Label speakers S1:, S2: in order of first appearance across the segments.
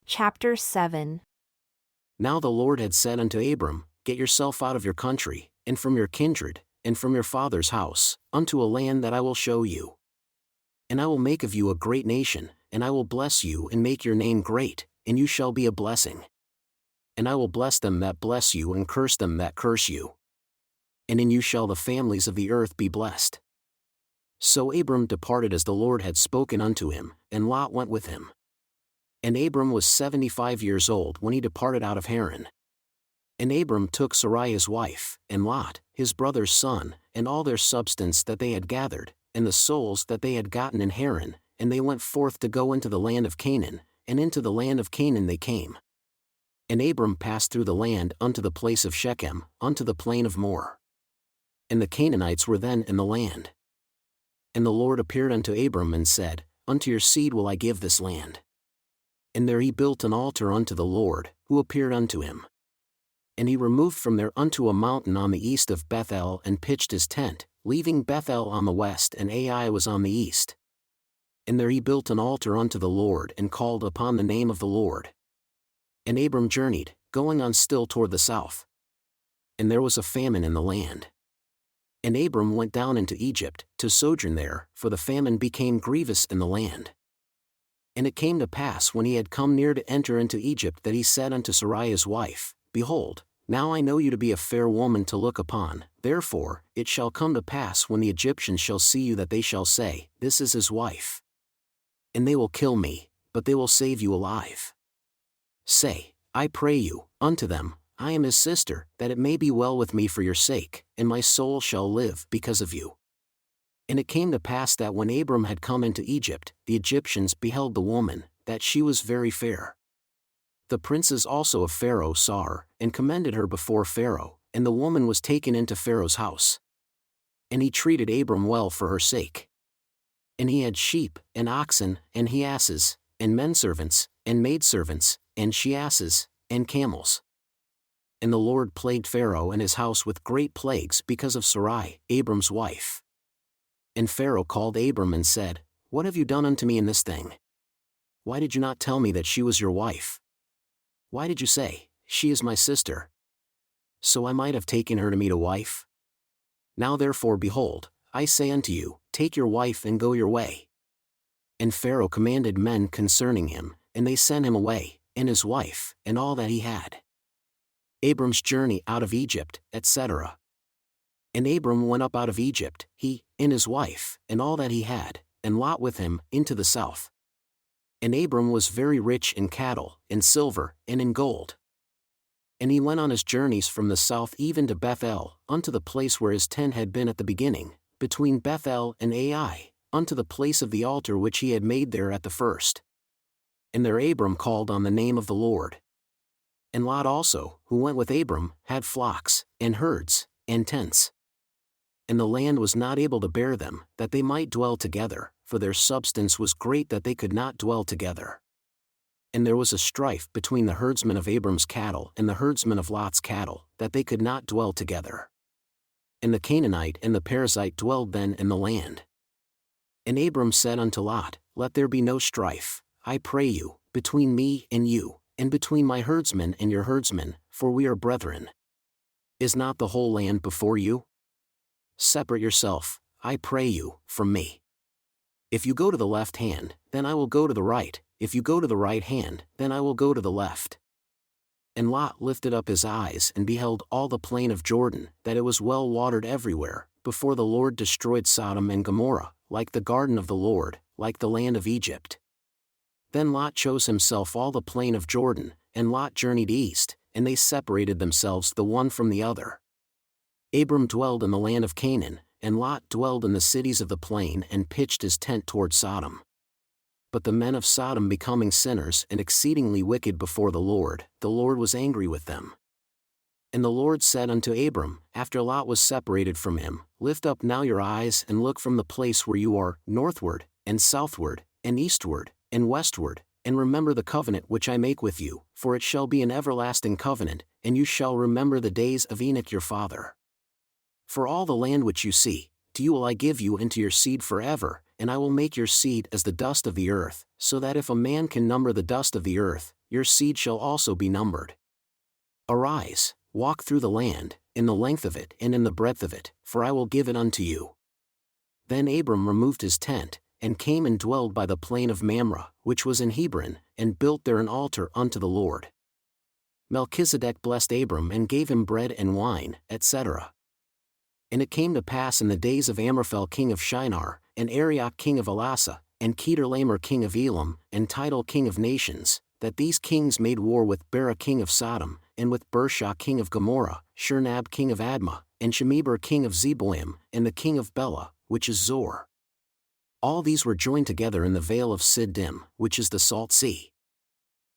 S1: Chapter 7.
S2: Now the Lord had said unto Abram, Get yourself out of your country, and from your kindred, and from your father's house, unto a land that I will show you. And I will make of you a great nation, and I will bless you and make your name great, and you shall be a blessing. And I will bless them that bless you and curse them that curse you. And in you shall the families of the earth be blessed. So Abram departed as the Lord had spoken unto him, and Lot went with him. And Abram was 75 years old when he departed out of Haran. And Abram took Sarai his wife, and Lot, his brother's son, and all their substance that they had gathered, and the souls that they had gotten in Haran, and they went forth to go into the land of Canaan, and into the land of Canaan they came. And Abram passed through the land unto the place of Shechem, unto the plain of Moreh. And the Canaanites were then in the land. And the Lord appeared unto Abram and said, Unto your seed will I give this land. And there he built an altar unto the Lord, who appeared unto him. And he removed from there unto a mountain on the east of Bethel and pitched his tent, leaving Bethel on the west and Ai was on the east. And there he built an altar unto the Lord and called upon the name of the Lord. And Abram journeyed, going on still toward the south. And there was a famine in the land. And Abram went down into Egypt, to sojourn there, for the famine became grievous in the land. And it came to pass when he had come near to enter into Egypt that he said unto Sarai his wife, Behold, now I know you to be a fair woman to look upon, therefore it shall come to pass when the Egyptians shall see you that they shall say, This is his wife. And they will kill me, but they will save you alive. Say, I pray you, unto them, I am his sister, that it may be well with me for your sake, and my soul shall live because of you. And it came to pass that when Abram had come into Egypt, the Egyptians beheld the woman, that she was very fair. The princes also of Pharaoh saw her, and commended her before Pharaoh, and the woman was taken into Pharaoh's house. And he treated Abram well for her sake. And he had sheep, and oxen, and he asses, and menservants, and maidservants, and she asses, and camels. And the Lord plagued Pharaoh and his house with great plagues because of Sarai, Abram's wife. And Pharaoh called Abram and said, What have you done unto me in this thing? Why did you not tell me that she was your wife? Why did you say, She is my sister? So I might have taken her to me to wife? Now therefore behold, I say unto you, Take your wife and go your way. And Pharaoh commanded men concerning him, and they sent him away, and his wife, and all that he had. Abram's journey out of Egypt, etc. And Abram went up out of Egypt, he, and his wife, and all that he had, and Lot with him, into the south. And Abram was very rich in cattle, in silver, and in gold. And he went on his journeys from the south even to Bethel, unto the place where his tent had been at the beginning, between Bethel and Ai, unto the place of the altar which he had made there at the first. And there Abram called on the name of the Lord. And Lot also, who went with Abram, had flocks, and herds, and tents. And the land was not able to bear them, that they might dwell together, for their substance was great that they could not dwell together. And there was a strife between the herdsmen of Abram's cattle and the herdsmen of Lot's cattle, that they could not dwell together. And the Canaanite and the Perizzite dwelled then in the land. And Abram said unto Lot, Let there be no strife, I pray you, between me and you, and between my herdsmen and your herdsmen, for we are brethren. Is not the whole land before you? Separate yourself, I pray you, from me. If you go to the left hand, then I will go to the right, if you go to the right hand, then I will go to the left. And Lot lifted up his eyes and beheld all the plain of Jordan, that it was well watered everywhere, before the Lord destroyed Sodom and Gomorrah, like the garden of the Lord, like the land of Egypt. Then Lot chose himself all the plain of Jordan, and Lot journeyed east, and they separated themselves the one from the other. Abram dwelled in the land of Canaan, and Lot dwelled in the cities of the plain and pitched his tent toward Sodom. But the men of Sodom becoming sinners and exceedingly wicked before the Lord was angry with them. And the Lord said unto Abram, after Lot was separated from him, Lift up now your eyes and look from the place where you are, northward, and southward, and eastward, and westward, and remember the covenant which I make with you, for it shall be an everlasting covenant, and you shall remember the days of Enoch your father. For all the land which you see, to you will I give you into your seed forever, and I will make your seed as the dust of the earth, so that if a man can number the dust of the earth, your seed shall also be numbered. Arise, walk through the land, in the length of it and in the breadth of it, for I will give it unto you. Then Abram removed his tent, and came and dwelled by the plain of Mamre, which was in Hebron, and built there an altar unto the Lord. Melchizedek blessed Abram and gave him bread and wine, etc. And it came to pass in the days of Amraphel king of Shinar, and Arioch king of Elasa, and Kedorlaomer king of Elam, and Tidal king of nations, that these kings made war with Bera king of Sodom, and with Bersha king of Gomorrah, Shernab king of Admah, and Shemeber king of Zeboim, and the king of Bela, which is Zor. All these were joined together in the vale of Siddim, which is the Salt Sea.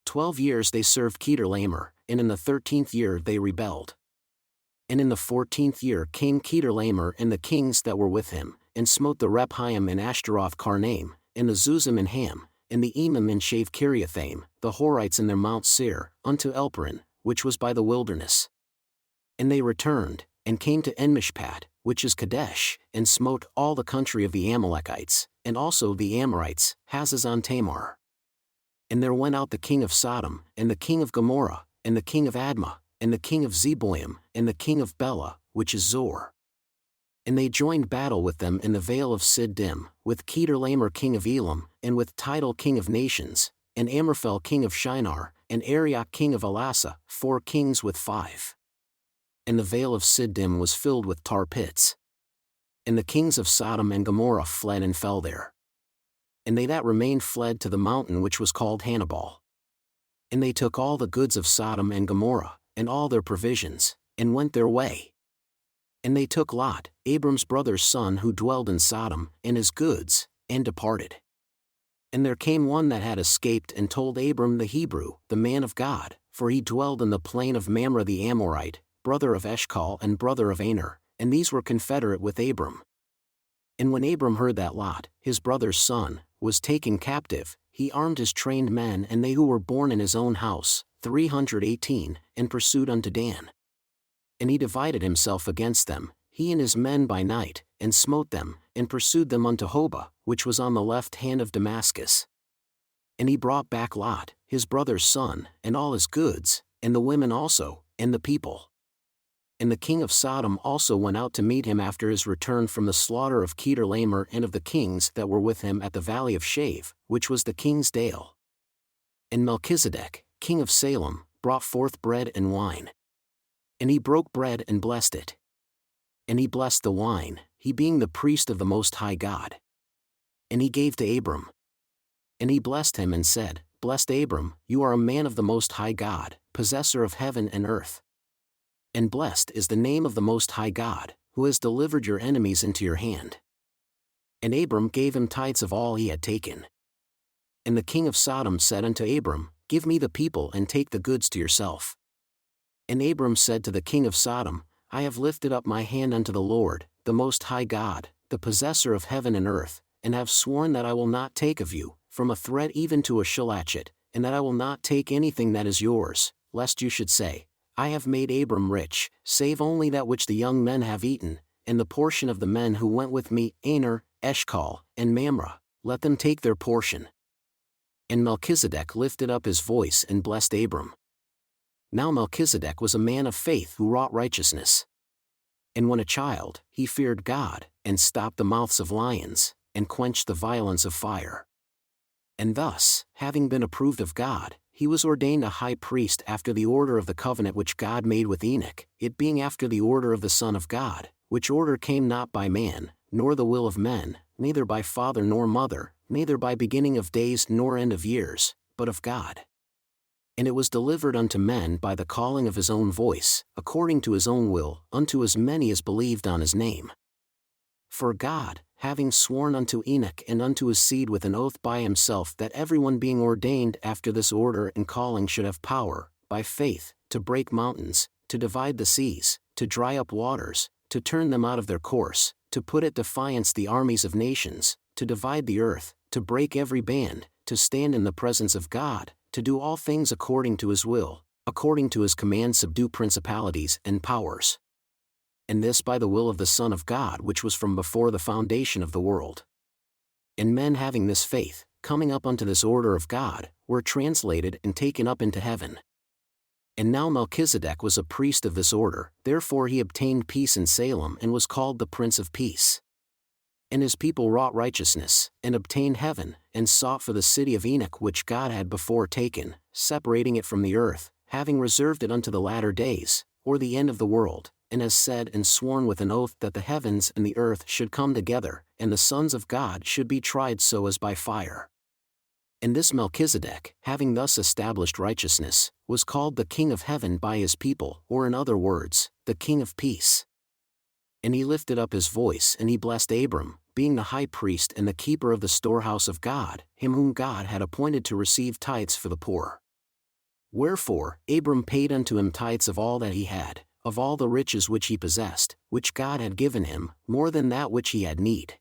S2: 12 years they served Kedorlaomer, and in the 13th year they rebelled. And in the 14th year came Kedorlaomer and the kings that were with him, and smote the Rephaim and Ashtaroth Karnaim, and the Zuzim and Ham, and the Emim and Shave Kiriathaim, the Horites in their Mount Seir, unto Elparan, which was by the wilderness. And they returned, and came to Enmishpat, which is Kadesh, and smote all the country of the Amalekites, and also the Amorites, Hazazon Tamar. And there went out the king of Sodom, and the king of Gomorrah, and the king of Admah, and the king of Zeboim, and the king of Bela, which is Zor. And they joined battle with them in the vale of Siddim, with Kedorlaomer king of Elam, and with Tidal king of nations, and Amraphel king of Shinar, and Arioch king of Elasa, 4 kings with 5. And the vale of Siddim was filled with tar pits. And the kings of Sodom and Gomorrah fled and fell there. And they that remained fled to the mountain which was called Hannibal. And they took all the goods of Sodom and Gomorrah, and all their provisions, and went their way. And they took Lot, Abram's brother's son who dwelled in Sodom, and his goods, and departed. And there came one that had escaped and told Abram the Hebrew, the man of God, for he dwelled in the plain of Mamre the Amorite, brother of Eshcol and brother of Aner, and these were confederate with Abram. And when Abram heard that Lot, his brother's son, was taken captive, he armed his trained men and they who were born in his own house, 318, and pursued unto Dan. And he divided himself against them, he and his men by night, and smote them, and pursued them unto Hobah, which was on the left hand of Damascus. And he brought back Lot, his brother's son, and all his goods, and the women also, and the people. And the king of Sodom also went out to meet him after his return from the slaughter of Kedorlaomer and of the kings that were with him at the valley of Shave, which was the king's dale. And Melchizedek, king of Salem, brought forth bread and wine. And he broke bread and blessed it. And he blessed the wine, he being the priest of the Most High God. And he gave to Abram. And he blessed him and said, Blessed Abram, you are a man of the Most High God, possessor of heaven and earth. And blessed is the name of the Most High God, who has delivered your enemies into your hand. And Abram gave him tithes of all he had taken. And the king of Sodom said unto Abram, Give me the people and take the goods to yourself. And Abram said to the king of Sodom, I have lifted up my hand unto the Lord, the Most High God, the possessor of heaven and earth, and have sworn that I will not take of you, from a thread even to a shallachet, and that I will not take anything that is yours, lest you should say, I have made Abram rich, save only that which the young men have eaten, and the portion of the men who went with me, Aner, Eshcol, and Mamre, let them take their portion. And Melchizedek lifted up his voice and blessed Abram. Now Melchizedek was a man of faith who wrought righteousness. And when a child, he feared God, and stopped the mouths of lions, and quenched the violence of fire. And thus, having been approved of God, he was ordained a high priest after the order of the covenant which God made with Enoch, it being after the order of the Son of God, which order came not by man, nor the will of men, neither by father nor mother, neither by beginning of days nor end of years, but of God. And it was delivered unto men by the calling of his own voice, according to his own will, unto as many as believed on his name. For God, having sworn unto Enoch and unto his seed with an oath by himself that everyone being ordained after this order and calling should have power, by faith, to break mountains, to divide the seas, to dry up waters, to turn them out of their course, to put at defiance the armies of nations, to divide the earth, to break every band, to stand in the presence of God, to do all things according to his will, according to his command subdue principalities and powers. And this by the will of the Son of God which was from before the foundation of the world. And men having this faith, coming up unto this order of God, were translated and taken up into heaven. And now Melchizedek was a priest of this order, therefore he obtained peace in Salem and was called the Prince of Peace. And his people wrought righteousness, and obtained heaven, and sought for the city of Enoch which God had before taken, separating it from the earth, having reserved it unto the latter days, or the end of the world, and has said and sworn with an oath that the heavens and the earth should come together, and the sons of God should be tried so as by fire. And this Melchizedek, having thus established righteousness, was called the King of heaven by his people, or in other words, the King of peace. And he lifted up his voice and he blessed Abram, being the high priest and the keeper of the storehouse of God, him whom God had appointed to receive tithes for the poor. Wherefore, Abram paid unto him tithes of all that he had, of all the riches which he possessed, which God had given him, more than that which he had need.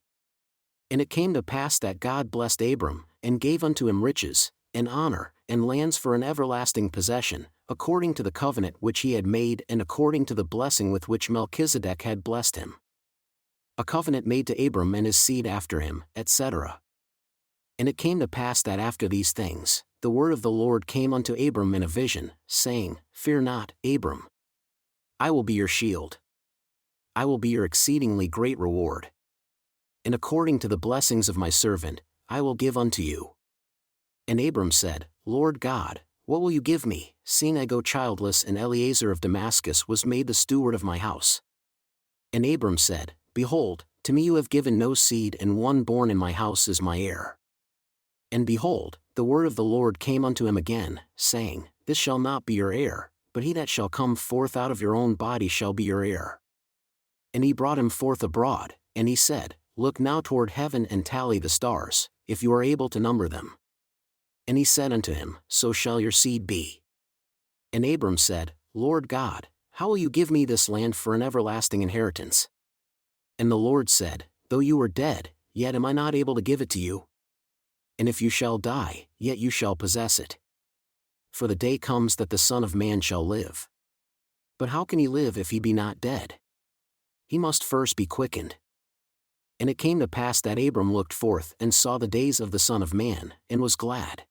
S2: And it came to pass that God blessed Abram, and gave unto him riches, and honor, and lands for an everlasting possession, according to the covenant which he had made and according to the blessing with which Melchizedek had blessed him. A covenant made to Abram and his seed after him, etc. And it came to pass that after these things, the word of the Lord came unto Abram in a vision, saying, Fear not, Abram. I will be your shield. I will be your exceedingly great reward. And according to the blessings of my servant, I will give unto you. And Abram said, Lord God, what will you give me, seeing I go childless, and Eliezer of Damascus was made the steward of my house? And Abram said, Behold, to me you have given no seed, and one born in my house is my heir. And behold, the word of the Lord came unto him again, saying, This shall not be your heir, but he that shall come forth out of your own body shall be your heir. And he brought him forth abroad, and he said, Look now toward heaven and tally the stars, if you are able to number them. And he said unto him, So shall your seed be. And Abram said, Lord God, how will you give me this land for an everlasting inheritance? And the Lord said, Though you were dead, yet am I not able to give it to you? And if you shall die, yet you shall possess it. For the day comes that the Son of Man shall live. But how can he live if he be not dead? He must first be quickened. And it came to pass that Abram looked forth and saw the days of the Son of Man, and was glad.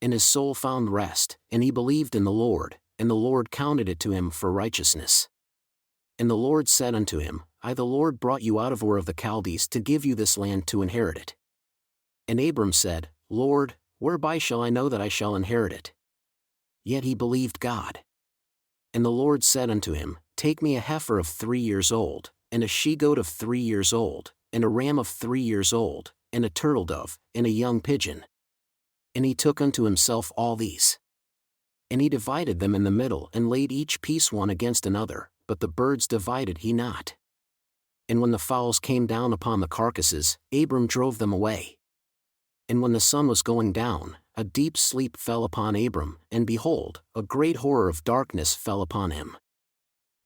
S2: And his soul found rest, and he believed in the Lord, and the Lord counted it to him for righteousness. And the Lord said unto him, I the Lord brought you out of Ur of the Chaldees to give you this land to inherit it. And Abram said, Lord, whereby shall I know that I shall inherit it? Yet he believed God. And the Lord said unto him, Take me a heifer of 3 years old, and a she-goat of 3 years old, and a ram of 3 years old, and a turtle-dove, and a young pigeon. And he took unto himself all these. And he divided them in the middle, and laid each piece one against another, but the birds divided he not. And when the fowls came down upon the carcasses, Abram drove them away. And when the sun was going down, a deep sleep fell upon Abram, and behold, a great horror of darkness fell upon him.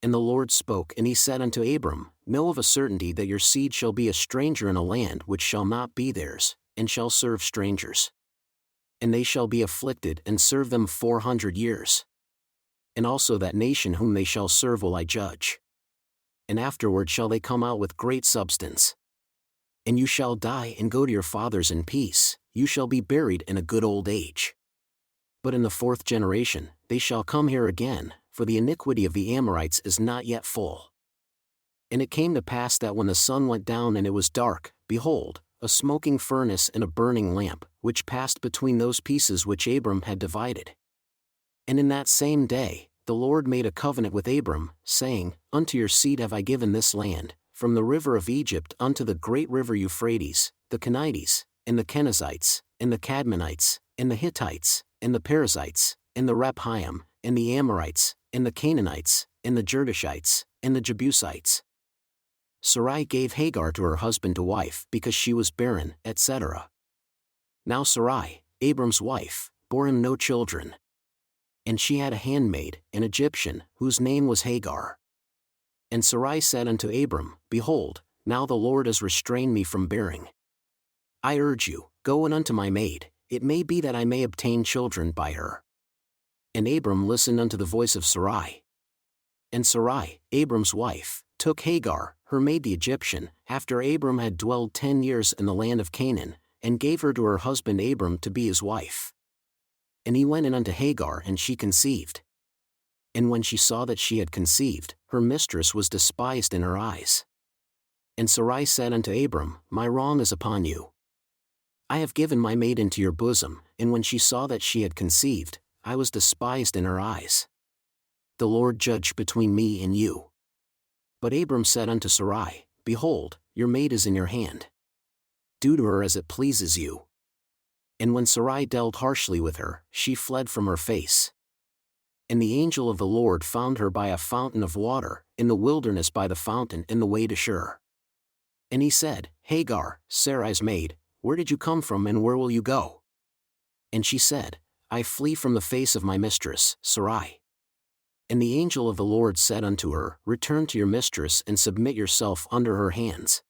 S2: And the Lord spoke, and he said unto Abram, Know of a certainty that your seed shall be a stranger in a land which shall not be theirs, and shall serve strangers. And they shall be afflicted and serve them 400 years. And also that nation whom they shall serve will I judge. And afterward shall they come out with great substance. And you shall die and go to your fathers in peace, you shall be buried in a good old age. But in the 4th generation, they shall come here again, for the iniquity of the Amorites is not yet full. And it came to pass that when the sun went down and it was dark, behold, a smoking furnace and a burning lamp, which passed between those pieces which Abram had divided. And in that same day, the Lord made a covenant with Abram, saying, Unto your seed have I given this land, from the river of Egypt unto the great river Euphrates, the Canaanites, and the Kenizzites, and the Cadmonites, and the Hittites, and the Perizzites, and the Rephaim, and the Amorites, and the Canaanites, and the Girgashites, and the Jebusites. Sarai gave Hagar to her husband to wife because she was barren, etc. Now Sarai, Abram's wife, bore him no children. And she had a handmaid, an Egyptian, whose name was Hagar. And Sarai said unto Abram, Behold, now the Lord has restrained me from bearing. I urge you, go in unto my maid, it may be that I may obtain children by her. And Abram listened unto the voice of Sarai. And Sarai, Abram's wife, took Hagar, her maid the Egyptian, after Abram had dwelled 10 years in the land of Canaan, and gave her to her husband Abram to be his wife. And he went in unto Hagar, and she conceived. And when she saw that she had conceived, her mistress was despised in her eyes. And Sarai said unto Abram, My wrong is upon you. I have given my maid into your bosom, and when she saw that she had conceived, I was despised in her eyes. The Lord judge between me and you. But Abram said unto Sarai, Behold, your maid is in your hand. Do to her as it pleases you. And when Sarai dealt harshly with her, she fled from her face. And the angel of the Lord found her by a fountain of water, in the wilderness by the fountain in the way to Shur. And he said, Hagar, Sarai's maid, where did you come from and where will you go? And she said, I flee from the face of my mistress, Sarai. And the angel of the Lord said unto her, Return to your mistress and submit yourself under her hands.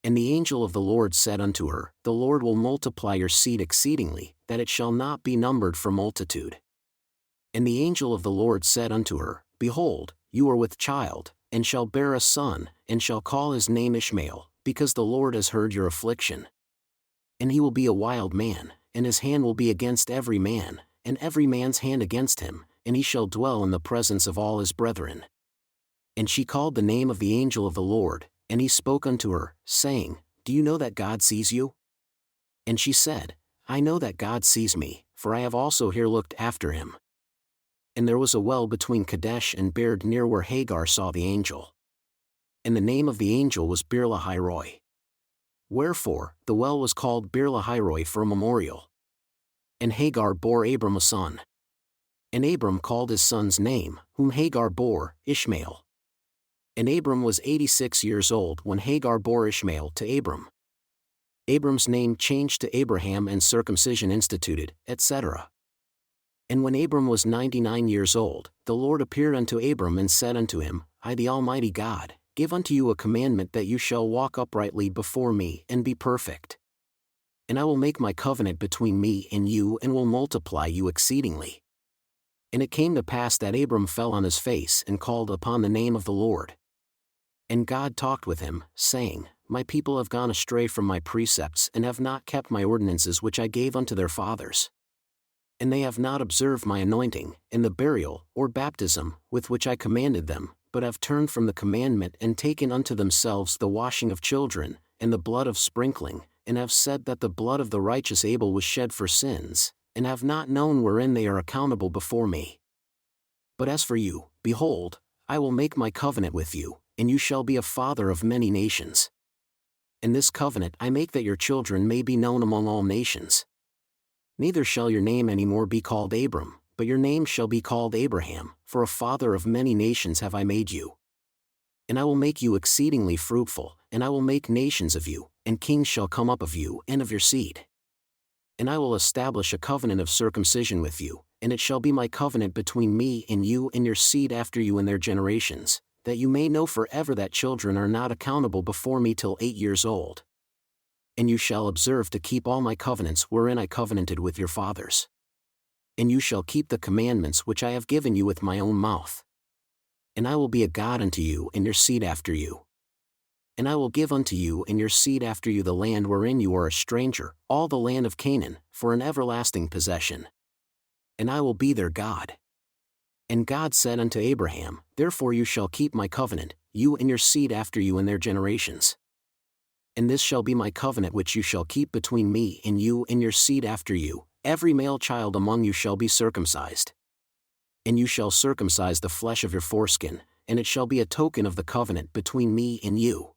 S2: And the angel of the Lord said unto her, The Lord will multiply your seed exceedingly, that it shall not be numbered for multitude. And the angel of the Lord said unto her, Behold, you are with child, and shall bear a son, and shall call his name Ishmael, because the Lord has heard your affliction. And he will be a wild man, and his hand will be against every man, and every man's hand against him, and he shall dwell in the presence of all his brethren. And she called the name of the angel of the Lord, and he spoke unto her, saying, Do you know that God sees you? And she said, I know that God sees me, for I have also here looked after him. And there was a well between Kadesh and Bered near where Hagar saw the angel. And the name of the angel was Beer-lahai-roi. Wherefore, the well was called Beer-lahai-roi for a memorial. And Hagar bore Abram a son. And Abram called his son's name, whom Hagar bore, Ishmael. And Abram was 86 years old when Hagar bore Ishmael to Abram. Abram's name changed to Abraham and circumcision instituted, etc. And when Abram was 99 years old, the Lord appeared unto Abram and said unto him, I the Almighty God, give unto you a commandment that you shall walk uprightly before me and be perfect. And I will make my covenant between me and you and will multiply you exceedingly. And it came to pass that Abram fell on his face and called upon the name of the Lord. And God talked with him, saying, My people have gone astray from my precepts and have not kept my ordinances which I gave unto their fathers. And they have not observed my anointing, and the burial, or baptism, with which I commanded them, but have turned from the commandment and taken unto themselves the washing of children, and the blood of sprinkling, and have said that the blood of the righteous Abel was shed for sins, and have not known wherein they are accountable before me. But as for you, behold, I will make my covenant with you, and you shall be a father of many nations. And this covenant I make that your children may be known among all nations. Neither shall your name any more be called Abram, but your name shall be called Abraham, for a father of many nations have I made you. And I will make you exceedingly fruitful, and I will make nations of you, and kings shall come up of you and of your seed. And I will establish a covenant of circumcision with you, and it shall be my covenant between me and you and your seed after you in their generations, that you may know forever that children are not accountable before me till 8 years old. And you shall observe to keep all my covenants wherein I covenanted with your fathers. And you shall keep the commandments which I have given you with my own mouth. And I will be a God unto you and your seed after you. And I will give unto you and your seed after you the land wherein you are a stranger, all the land of Canaan, for an everlasting possession. And I will be their God. And God said unto Abraham, Therefore you shall keep my covenant, you and your seed after you in their generations. And this shall be my covenant which you shall keep between me and you and your seed after you, every male child among you shall be circumcised. And you shall circumcise the flesh of your foreskin, and it shall be a token of the covenant between me and you.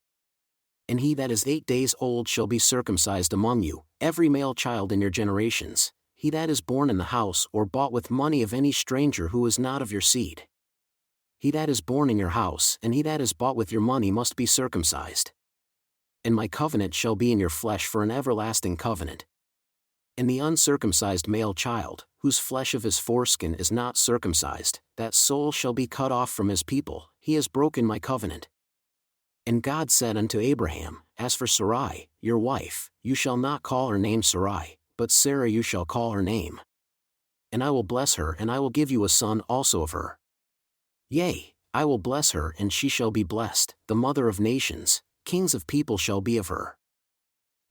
S2: And he that is 8 days old shall be circumcised among you, every male child in your generations, he that is born in the house or bought with money of any stranger who is not of your seed. He that is born in your house and he that is bought with your money must be circumcised. And my covenant shall be in your flesh for an everlasting covenant. And the uncircumcised male child, whose flesh of his foreskin is not circumcised, that soul shall be cut off from his people, he has broken my covenant. And God said unto Abraham, As for Sarai, your wife, you shall not call her name Sarai, but Sarah you shall call her name. And I will bless her and I will give you a son also of her. Yea, I will bless her and she shall be blessed, the mother of nations, kings of people shall be of her.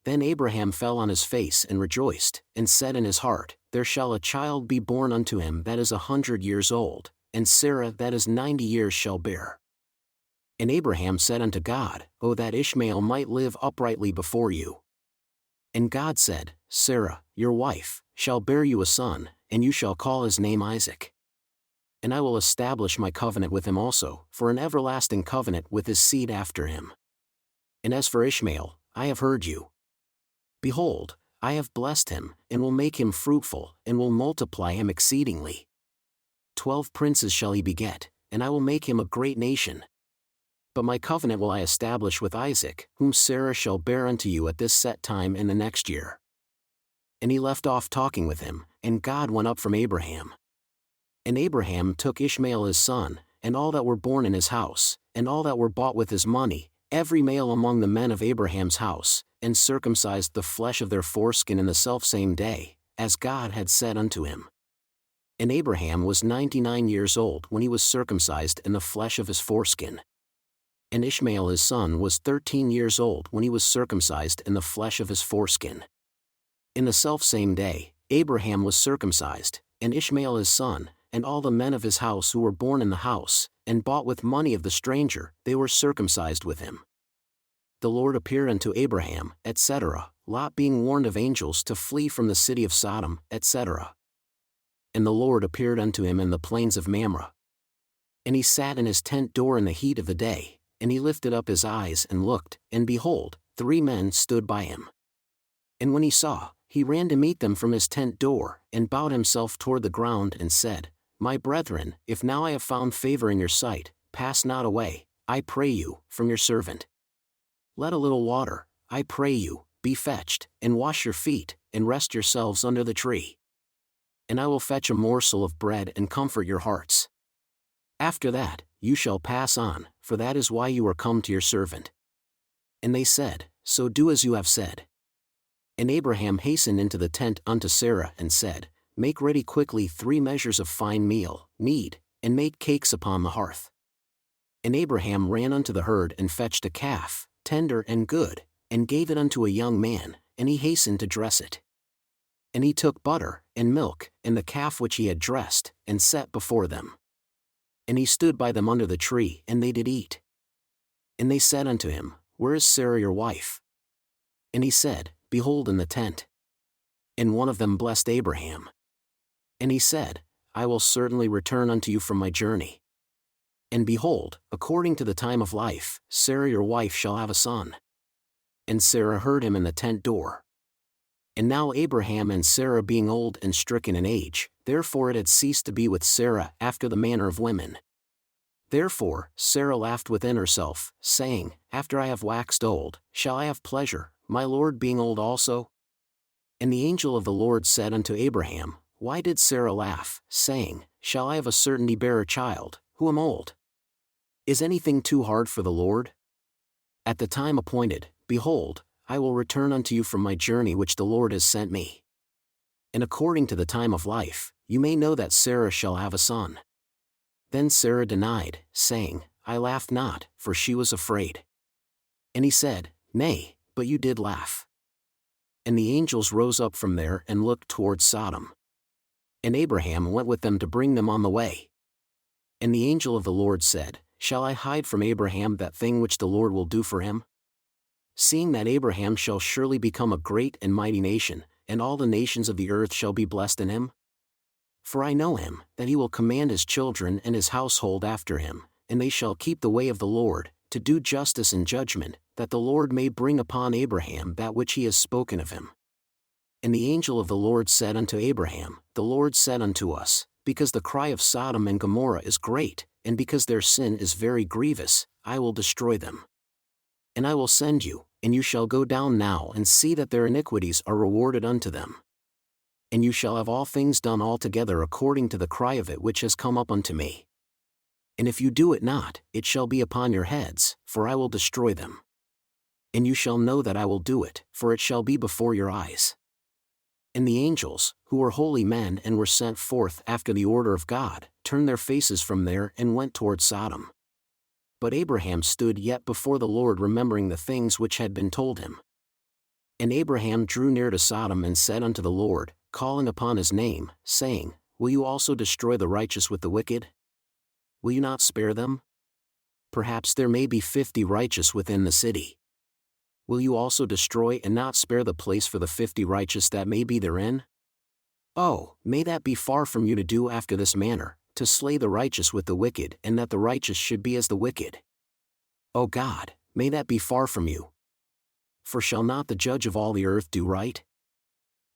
S2: Then Abraham fell on his face and rejoiced, and said in his heart, There shall a child be born unto him that is 100 years old, and Sarah that is 90 years shall bear. And Abraham said unto God, O that Ishmael might live uprightly before you. And God said, Sarah, your wife, shall bear you a son, and you shall call his name Isaac. And I will establish my covenant with him also, for an everlasting covenant with his seed after him. And as for Ishmael, I have heard you. Behold, I have blessed him, and will make him fruitful, and will multiply him exceedingly. 12 princes shall he beget, and I will make him a great nation. But my covenant will I establish with Isaac, whom Sarah shall bear unto you at this set time in the next year. And he left off talking with him, and God went up from Abraham. And Abraham took Ishmael his son, and all that were born in his house, and all that were bought with his money, every male among the men of Abraham's house, and circumcised the flesh of their foreskin in the selfsame day, as God had said unto him. And Abraham was 99 years old when he was circumcised in the flesh of his foreskin. And Ishmael his son was 13 years old when he was circumcised in the flesh of his foreskin. In the selfsame day, Abraham was circumcised, and Ishmael his son, and all the men of his house who were born in the house, and bought with money of the stranger, they were circumcised with him. The Lord appeared unto Abraham, etc., Lot being warned of angels to flee from the city of Sodom, etc. And the Lord appeared unto him in the plains of Mamre. And he sat in his tent door in the heat of the day, and he lifted up his eyes and looked, and behold, 3 men stood by him. And when he saw, he ran to meet them from his tent door, and bowed himself toward the ground and said, My brethren, if now I have found favor in your sight, pass not away, I pray you, from your servant. Let a little water, I pray you, be fetched, and wash your feet, and rest yourselves under the tree. And I will fetch a morsel of bread and comfort your hearts. After that, you shall pass on, for that is why you are come to your servant. And they said, So do as you have said. And Abraham hastened into the tent unto Sarah and said, Make ready quickly 3 measures of fine meal, knead, and make cakes upon the hearth. And Abraham ran unto the herd and fetched a calf, tender and good, and gave it unto a young man, and he hastened to dress it. And he took butter, and milk, and the calf which he had dressed, and set before them. And he stood by them under the tree, and they did eat. And they said unto him, Where is Sarah your wife? And he said, Behold in the tent. And one of them blessed Abraham. And he said, I will certainly return unto you from my journey. And behold, according to the time of life, Sarah your wife shall have a son. And Sarah heard him in the tent door. And now Abraham and Sarah being old and stricken in age, therefore it had ceased to be with Sarah after the manner of women. Therefore Sarah laughed within herself, saying, After I have waxed old, shall I have pleasure, my Lord being old also? And the angel of the Lord said unto Abraham, Why did Sarah laugh, saying, Shall I of a certainty bear a child, who am old? Is anything too hard for the Lord? At the time appointed, behold, I will return unto you from my journey which the Lord has sent me. And according to the time of life, you may know that Sarah shall have a son. Then Sarah denied, saying, I laughed not, for she was afraid. And he said, Nay, but you did laugh. And the angels rose up from there and looked toward Sodom. And Abraham went with them to bring them on the way. And the angel of the Lord said, Shall I hide from Abraham that thing which the Lord will do for him? Seeing that Abraham shall surely become a great and mighty nation, and all the nations of the earth shall be blessed in him? For I know him, that he will command his children and his household after him, and they shall keep the way of the Lord, to do justice and judgment, that the Lord may bring upon Abraham that which he has spoken of him. And the angel of the Lord said unto Abraham, The Lord said unto us, Because the cry of Sodom and Gomorrah is great, and because their sin is very grievous, I will destroy them. And I will send you, and you shall go down now and see that their iniquities are rewarded unto them. And you shall have all things done altogether according to the cry of it which has come up unto me. And if you do it not, it shall be upon your heads, for I will destroy them. And you shall know that I will do it, for it shall be before your eyes. And the angels, who were holy men and were sent forth after the order of God, turned their faces from there and went toward Sodom. But Abraham stood yet before the Lord remembering the things which had been told him. And Abraham drew near to Sodom and said unto the Lord, calling upon his name, saying, Will you also destroy the righteous with the wicked? Will you not spare them? Perhaps there may be 50 righteous within the city. Will you also destroy and not spare the place for the 50 righteous that may be therein? Oh, may that be far from you to do after this manner, to slay the righteous with the wicked, and that the righteous should be as the wicked. O God, may that be far from you. For shall not the judge of all the earth do right?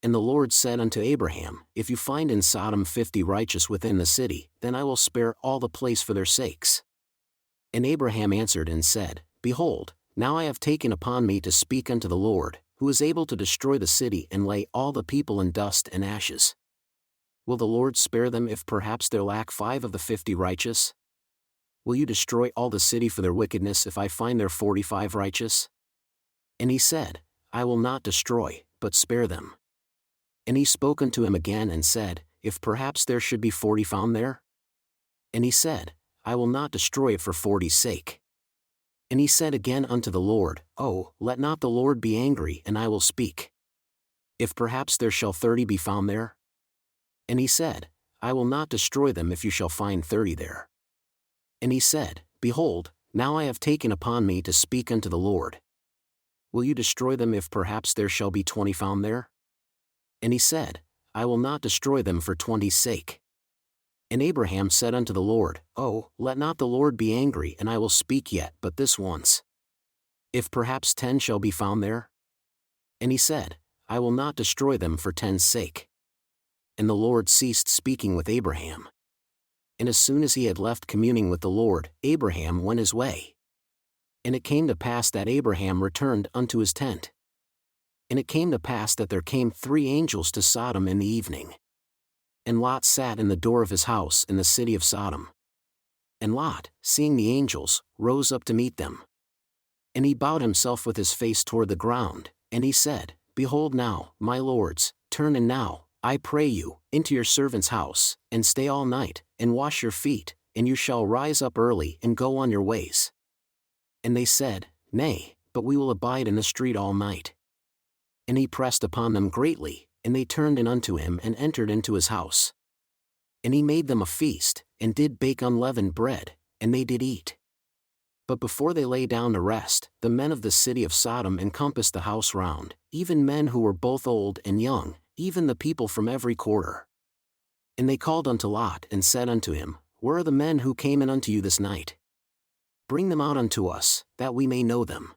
S2: And the Lord said unto Abraham, If you find in Sodom 50 righteous within the city, then I will spare all the place for their sakes. And Abraham answered and said, Behold, now I have taken upon me to speak unto the Lord, who is able to destroy the city and lay all the people in dust and ashes. Will the Lord spare them if perhaps there lack 5 of the 50 righteous? Will you destroy all the city for their wickedness if I find there 45 righteous? And he said, I will not destroy, but spare them. And he spoke unto him again and said, If perhaps there should be 40 found there? And he said, I will not destroy it for 40's sake. And he said again unto the Lord, Oh, let not the Lord be angry, and I will speak. If perhaps there shall 30 be found there? And he said, I will not destroy them if you shall find 30 there. And he said, Behold, now I have taken upon me to speak unto the Lord. Will you destroy them if perhaps there shall be 20 found there? And he said, I will not destroy them for 20's sake. And Abraham said unto the Lord, Oh, let not the Lord be angry, and I will speak yet but this once. If perhaps 10 shall be found there? And he said, I will not destroy them for 10's sake. And the Lord ceased speaking with Abraham. And as soon as he had left communing with the Lord, Abraham went his way. And it came to pass that Abraham returned unto his tent. And it came to pass that there came 3 angels to Sodom in the evening. And Lot sat in the door of his house in the city of Sodom. And Lot, seeing the angels, rose up to meet them. And he bowed himself with his face toward the ground, and he said, Behold now, my lords, turn in now, I pray you, into your servant's house, and stay all night, and wash your feet, and you shall rise up early and go on your ways. And they said, Nay, but we will abide in the street all night. And he pressed upon them greatly, and they turned in unto him and entered into his house. And he made them a feast, and did bake unleavened bread, and they did eat. But before they lay down to rest, the men of the city of Sodom encompassed the house round, even men who were both old and young, even the people from every quarter. And they called unto Lot and said unto him, Where are the men who came in unto you this night? Bring them out unto us, that we may know them.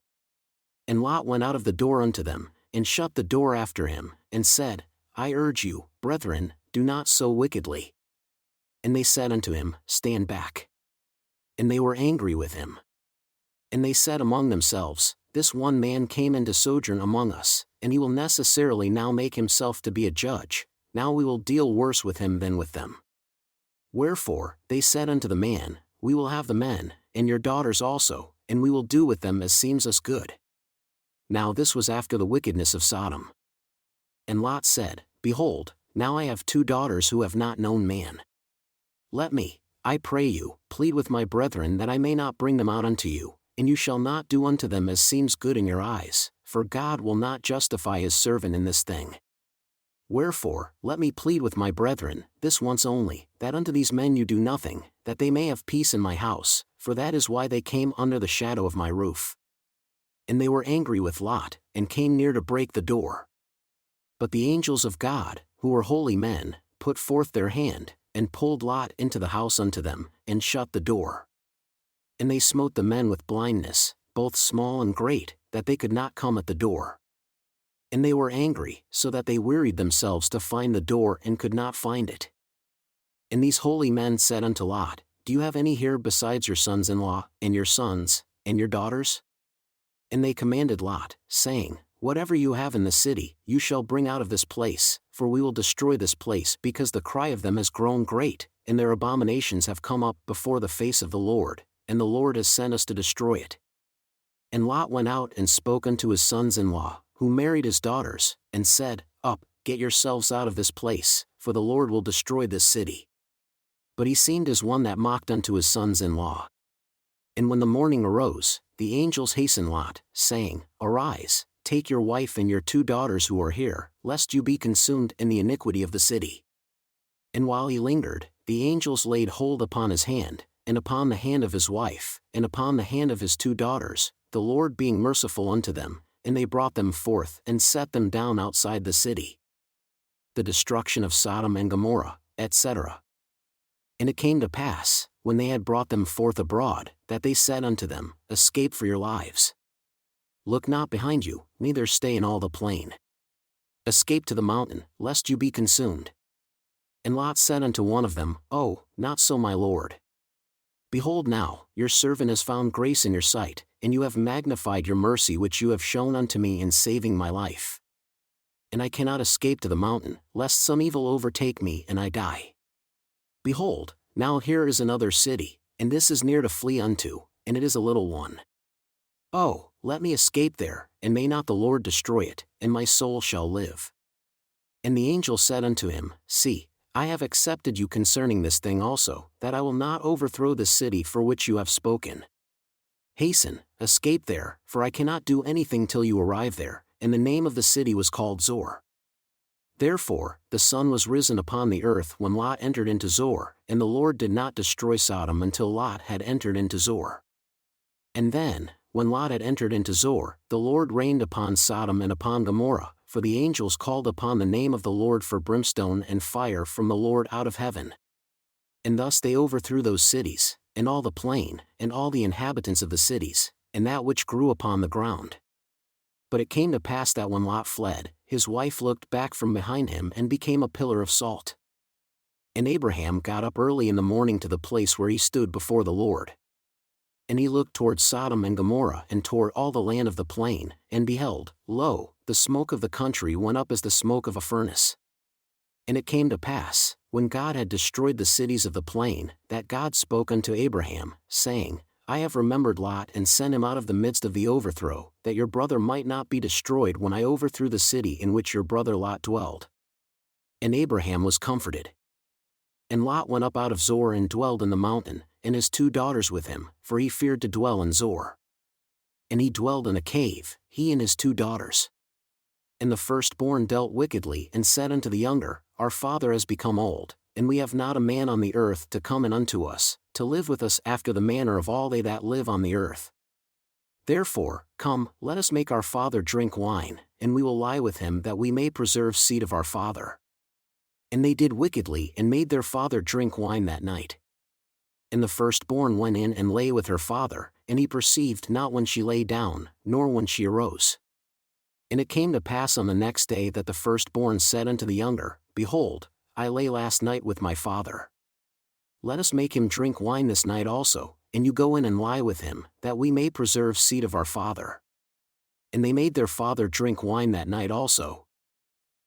S2: And Lot went out of the door unto them, and shut the door after him, and said, I urge you, brethren, do not so wickedly. And they said unto him, Stand back. And they were angry with him. And they said among themselves, This one man came in to sojourn among us, and he will necessarily now make himself to be a judge, now we will deal worse with him than with them. Wherefore, they said unto the man, We will have the men, and your daughters also, and we will do with them as seems us good. Now this was after the wickedness of Sodom. And Lot said, Behold, now I have 2 daughters who have not known man. Let me, I pray you, plead with my brethren that I may not bring them out unto you, and you shall not do unto them as seems good in your eyes, for God will not justify his servant in this thing. Wherefore, let me plead with my brethren, this once only, that unto these men you do nothing, that they may have peace in my house, for that is why they came under the shadow of my roof. And they were angry with Lot, and came near to break the door. But the angels of God, who were holy men, put forth their hand, and pulled Lot into the house unto them, and shut the door. And they smote the men with blindness, both small and great, that they could not come at the door. And they were angry, so that they wearied themselves to find the door and could not find it. And these holy men said unto Lot, Do you have any here besides your sons-in-law, and your sons, and your daughters? And they commanded Lot, saying, Whatever you have in the city, you shall bring out of this place, for we will destroy this place because the cry of them has grown great, and their abominations have come up before the face of the Lord, and the Lord has sent us to destroy it. And Lot went out and spoke unto his sons-in-law, who married his daughters, and said, Up, get yourselves out of this place, for the Lord will destroy this city. But he seemed as one that mocked unto his sons-in-law. And when the morning arose, the angels hastened Lot, saying, Arise, take your wife and your 2 daughters who are here, lest you be consumed in the iniquity of the city. And while he lingered, the angels laid hold upon his hand, and upon the hand of his wife, and upon the hand of his 2 daughters, the Lord being merciful unto them, and they brought them forth and set them down outside the city. The destruction of Sodom and Gomorrah, etc. And it came to pass, when they had brought them forth abroad, that they said unto them, Escape for your lives. Look not behind you, neither stay in all the plain. Escape to the mountain, lest you be consumed. And Lot said unto one of them, Oh, not so my lord. Behold now, your servant has found grace in your sight, and you have magnified your mercy which you have shown unto me in saving my life. And I cannot escape to the mountain, lest some evil overtake me and I die. Behold, now here is another city, and this is near to flee unto, and it is a little one. Oh, let me escape there, and may not the Lord destroy it, and my soul shall live. And the angel said unto him, See, I have accepted you concerning this thing also, that I will not overthrow the city for which you have spoken. Hasten, escape there, for I cannot do anything till you arrive there. And the name of the city was called Zoar. Therefore, the sun was risen upon the earth when Lot entered into Zoar, and the Lord did not destroy Sodom until Lot had entered into Zoar. And then, when Lot had entered into Zoar, the Lord rained upon Sodom and upon Gomorrah, for the angels called upon the name of the Lord for brimstone and fire from the Lord out of heaven. And thus they overthrew those cities, and all the plain, and all the inhabitants of the cities, and that which grew upon the ground. But it came to pass that when Lot fled, his wife looked back from behind him and became a pillar of salt. And Abraham got up early in the morning to the place where he stood before the Lord. And he looked toward Sodom and Gomorrah and toward all the land of the plain, and beheld, lo, the smoke of the country went up as the smoke of a furnace. And it came to pass, when God had destroyed the cities of the plain, that God spoke unto Abraham, saying, I have remembered Lot and sent him out of the midst of the overthrow, that your brother might not be destroyed when I overthrew the city in which your brother Lot dwelled. And Abraham was comforted. And Lot went up out of Zoar and dwelled in the mountain, and his 2 daughters with him, for he feared to dwell in Zoar. And he dwelled in a cave, he and his 2 daughters. And the firstborn dealt wickedly and said unto the younger, Our father has become old, and we have not a man on the earth to come in unto us, to live with us after the manner of all they that live on the earth. Therefore, come, let us make our father drink wine, and we will lie with him that we may preserve seed of our father. And they did wickedly and made their father drink wine that night. And the firstborn went in and lay with her father, and he perceived not when she lay down, nor when she arose. And it came to pass on the next day that the firstborn said unto the younger, Behold, I lay last night with my father. Let us make him drink wine this night also, and you go in and lie with him, that we may preserve seed of our father. And they made their father drink wine that night also.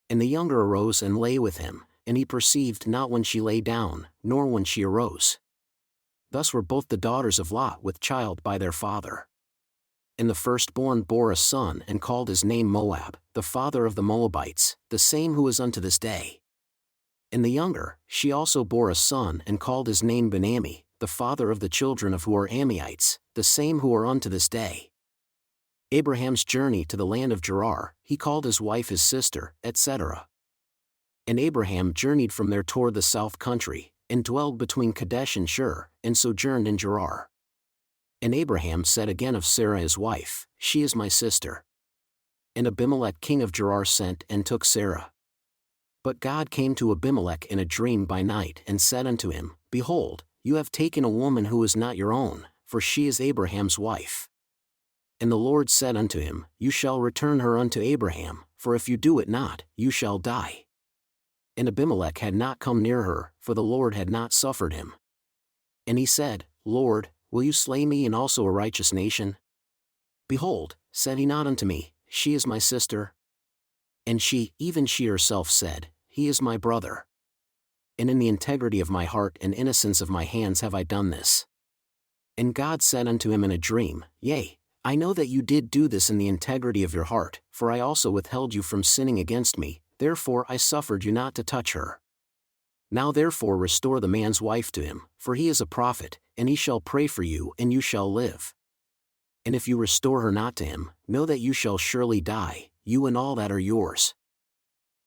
S2: And the younger arose and lay with him, and he perceived not when she lay down, nor when she arose. Thus were both the daughters of Lot with child by their father. And the firstborn bore a son and called his name Moab, the father of the Moabites, the same who is unto this day. And the younger, she also bore a son and called his name Ben-Ammi, the father of the children of who are Ammites, the same who are unto this day. Abraham's journey to the land of Gerar, he called his wife his sister, etc. And Abraham journeyed from there toward the south country, and dwelled between Kadesh and Shur, and sojourned in Gerar. And Abraham said again of Sarah his wife, She is my sister. And Abimelech king of Gerar sent and took Sarah. But God came to Abimelech in a dream by night and said unto him, Behold, you have taken a woman who is not your own, for she is Abraham's wife. And the Lord said unto him, You shall return her unto Abraham, for if you do it not, you shall die. And Abimelech had not come near her, for the Lord had not suffered him. And he said, Lord, will you slay me and also a righteous nation? Behold, said he not unto me, She is my sister? And she, even she herself said, He is my brother. And in the integrity of my heart and innocence of my hands have I done this. And God said unto him in a dream, Yea, I know that you did do this in the integrity of your heart, for I also withheld you from sinning against me, therefore I suffered you not to touch her. Now therefore restore the man's wife to him, for he is a prophet, and he shall pray for you and you shall live. And if you restore her not to him, know that you shall surely die, you and all that are yours.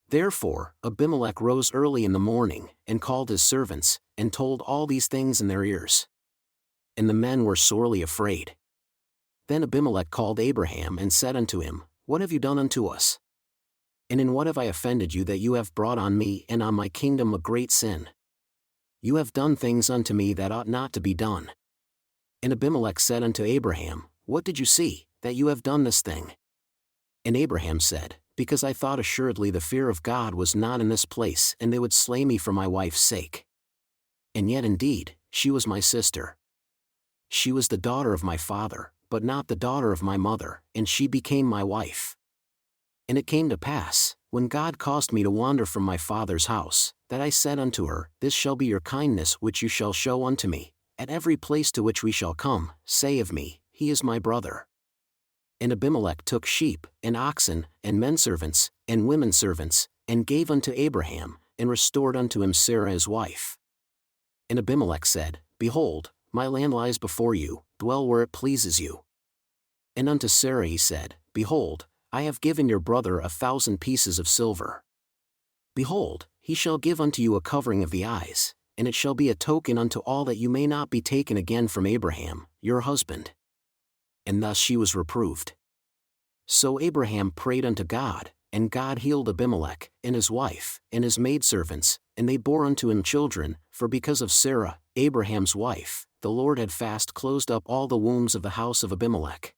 S2: Therefore Abimelech rose early in the morning, and called his servants, and told all these things in their ears. And the men were sorely afraid. Then Abimelech called Abraham and said unto him, What have you done unto us? And in what have I offended you that you have brought on me and on my kingdom a great sin? You have done things unto me that ought not to be done. And Abimelech said unto Abraham, What did you see, that you have done this thing? And Abraham said, Because I thought assuredly the fear of God was not in this place, and they would slay me for my wife's sake. And yet indeed, she was my sister. She was the daughter of my father, but not the daughter of my mother, and she became my wife. And it came to pass, when God caused me to wander from my father's house, that I said unto her, This shall be your kindness which you shall show unto me, at every place to which we shall come, say of me, He is my brother. And Abimelech took sheep, and oxen, and menservants, and womenservants, and gave unto Abraham, and restored unto him Sarah his wife. And Abimelech said, Behold, my land lies before you, dwell where it pleases you. And unto Sarah he said, Behold, I have given your brother 1,000 pieces of silver. Behold, he shall give unto you a covering of the eyes, and it shall be a token unto all that you may not be taken again from Abraham, your husband. And thus she was reproved. So Abraham prayed unto God, and God healed Abimelech, and his wife, and his maidservants, and they bore unto him children, for because of Sarah, Abraham's wife, the Lord had fast closed up all the wombs of the house of Abimelech.